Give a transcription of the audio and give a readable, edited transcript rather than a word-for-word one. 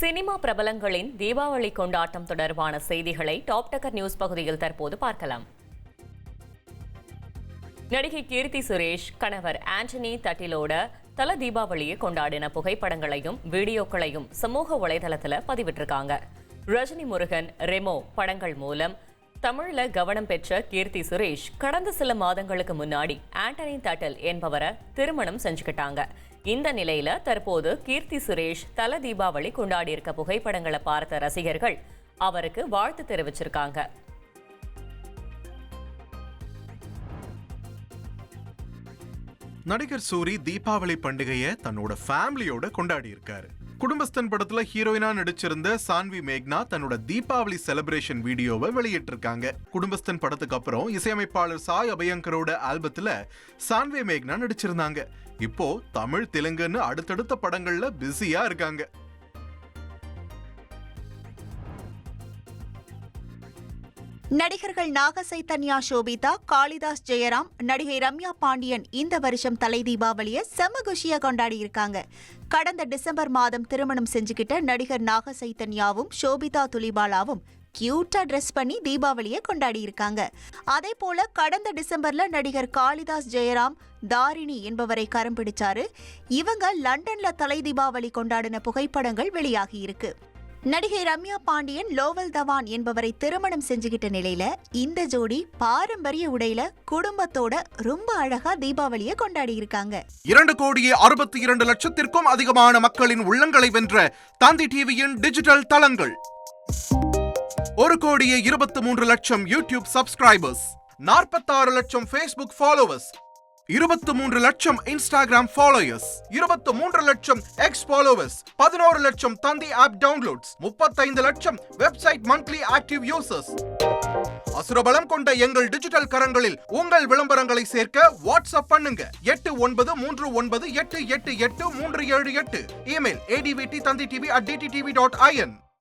Cinema பிரபலங்களின் Deepavali கொண்டாட்டம் தொடர்பான செய்திகளை டாப் டக்கர் நியூஸ் பகுதியில் தற்போது பார்க்கலாம். நடிகை கீர்த்தி சுரேஷ் கணவர் ஆண்டனி தட்டிலோட தல தீபாவளியை கொண்டாடின புகைப்படங்களையும் வீடியோக்களையும் சமூக வலைதளத்தில் பதிவிட்டிருக்காங்க. ரஜினி முருகன் ரெமோ படங்கள் மூலம் தமிழ்ல கவனம் பெற்ற கீர்த்தி சுரேஷ் கடந்த சில மாதங்களுக்கு முன்னாடி ஆண்டனி தட்டில் என்பவரை திருமணம் செஞ்சுக்கிட்டாங்க. இந்த நிலையில தற்போது கீர்த்தி சுரேஷ் தல தீபாவளி கொண்டாடி இருக்க புகைப்படங்களை பார்த்த ரசிகர்கள் அவருக்கு வாழ்த்து தெரிவிச்சிருக்காங்க. நடிகர் சூரி தீபாவளி பண்டிகையை தன்னோட ஃபேமிலியோட கொண்டாடி இருக்காரு. குடும்பஸ்தன் படத்துல ஹீரோயினா நடிச்சிருந்த சான்வி மேக்னா தன்னோட தீபாவளி செலிப்ரேஷன் வீடியோவை வெளியிட்டிருக்காங்க. குடும்பஸ்தன் படத்துக்கு அப்புறம் இசையமைப்பாளர் சாய் அபயங்கரோட ஆல்பத்துல சான்வி மேக்னா நடிச்சிருந்தாங்க. இப்போ தமிழ் தெலுங்குன்னு அடுத்தடுத்த படங்கள்ல பிஸியா இருக்காங்க. நடிகர்கள் நாக சைத்தன்யா, சோபிதா, காளிதாஸ், ஜெயராம், நடிகை ரம்யா பாண்டியன் இந்த வருஷம் தலை தீபாவளியை செம குஷியா கொண்டாடி இருக்காங்க. கடந்த டிசம்பர் மாதம் திருமணம் செஞ்சுக்கிட்ட நடிகர் நாக சைத்தன்யாவும் சோபிதா துலிபாலாவும் கியூட்டா ட்ரெஸ் பண்ணி தீபாவளியை கொண்டாடி இருக்காங்க. அதே போல கடந்த டிசம்பர்ல நடிகர் காளிதாஸ் ஜெயராம் தாரிணி என்பவரை கரம் பிடிச்சாரு. இவங்க லண்டன்ல தலை தீபாவளி கொண்டாடின புகைப்படங்கள் வெளியாகி இருக்கு. நடிகை ரம்யா பாண்டியன் லோவல் தவான் என்பவரை திருமணம் செஞ்சுக்கிட்ட நிலையில இந்த ஜோடி பாரம்பரிய உடையில குடும்பத்தோட ரொம்ப அழகா தீபாவளியை கொண்டாடி இருக்காங்க. 2,62,00,000 அதிகமான மக்களின் உள்ளங்களை வென்ற தந்தி டிவியின் டிஜிட்டல் தளங்கள், 1,23,00,000 யூடியூப் சப்ஸ்கிரைபர்ஸ், 46 லட்சம் ஃபேஸ்புக் ஃபாலோவர்ஸ், 23 லட்சம் இன்ஸ்டாகிராம் ஃபாலோயர்ஸ், 23 லட்சம் எக்ஸ் ஃபாலோவர்ஸ், 11 லட்சம் தந்தி ஆப் டவுன்லோட்ஸ், 35 லட்சம் வெப்சைட் மந்த்லி ஆக்டிவ் யூசர்ஸ். அசுரபலம் கொண்ட எங்கள் டிஜிட்டல் கரங்களில் உங்கள் விளம்பரங்களை சேர்க்க வாட்ஸ்அப் பண்ணுங்க. 8939888378. Email advttanditv@dttv.in.